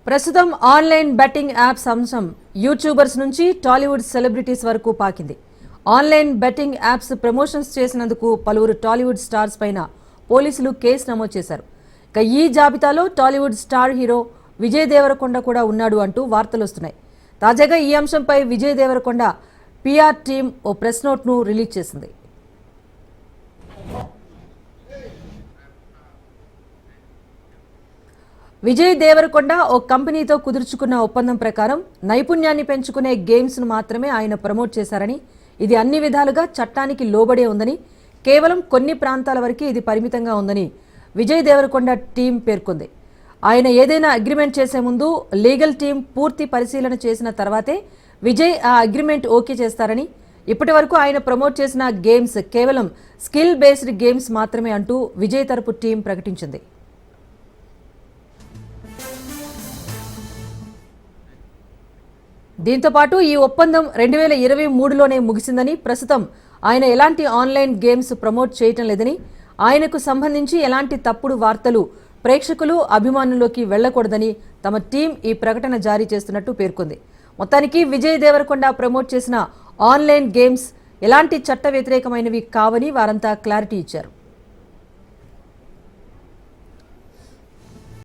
ప్రస్తుతం online betting apps అంశం YouTubers నుంచి టాలీవుడ్ సెలబ్రిటీస్ వరకు పాకింది. ఆన్లైన్ బెట్టింగ్ యాప్స్ ప్రమోషన్స్ చేసినందుకు పలువురు టాలీవుడ్ స్టార్స్ పైన పోలీసులు కేసు నమోదు చేశారు. ఇక ఈ జాబితాలో టాలీవుడ్ స్టార్ హీరో విజయ్ దేవరకొండ కూడా ఉన్నాడు అంటూ వార్తలు వస్తున్నాయి. తాజాగా ఈ అంశంపై విజయ్ దేవరకొండ పిఆర్ టీం ఓ ప్రెస్ నోట్ను రిలీజ్ చేసింది. విజయ్ దేవరకొండ ఓ కంపెనీతో కుదుర్చుకున్న ఒప్పందం ప్రకారం నైపుణ్యాన్ని పెంచుకునే గేమ్స్ను మాత్రమే ఆయన ప్రమోట్ చేశారని, ఇది అన్ని విధాలుగా చట్టానికి లోబడే ఉందని, కేవలం కొన్ని ప్రాంతాల వరకు ఇది పరిమితంగా ఉందని విజయ్ దేవరకొండ టీం పేర్కొంది. ఆయన ఏదైనా అగ్రిమెంట్ చేసే ముందు లీగల్ టీం పూర్తి పరిశీలన చేసిన తర్వాతే విజయ్ ఆ అగ్రిమెంట్ ఓకే చేస్తారని, ఇప్పటి వరకు ఆయన ప్రమోట్ చేసిన గేమ్స్ కేవలం స్కిల్ బేస్డ్ గేమ్స్ మాత్రమే అంటూ విజయ్ తరపు టీం ప్రకటించింది. దీంతో పాటు ఈ ఒప్పందం 2023లోనే ముగిసిందని, ప్రస్తుతం ఆయన ఎలాంటి ఆన్లైన్ గేమ్స్ ప్రమోట్ చేయటం లేదని, ఆయనకు సంబంధించి ఎలాంటి తప్పుడు వార్తలు ప్రేక్షకులు అభిమానుల్లోకి వెళ్లకూడదని తమ టీం ఈ ప్రకటన జారీ చేస్తున్నట్టు పేర్కొంది. మొత్తానికి విజయ్ దేవరకొండ ప్రమోట్ చేసిన ఆన్లైన్ గేమ్స్ ఎలాంటి చట్ట వ్యతిరేకమైనవి కావని వారంతా క్లారిటీ ఇచ్చారు.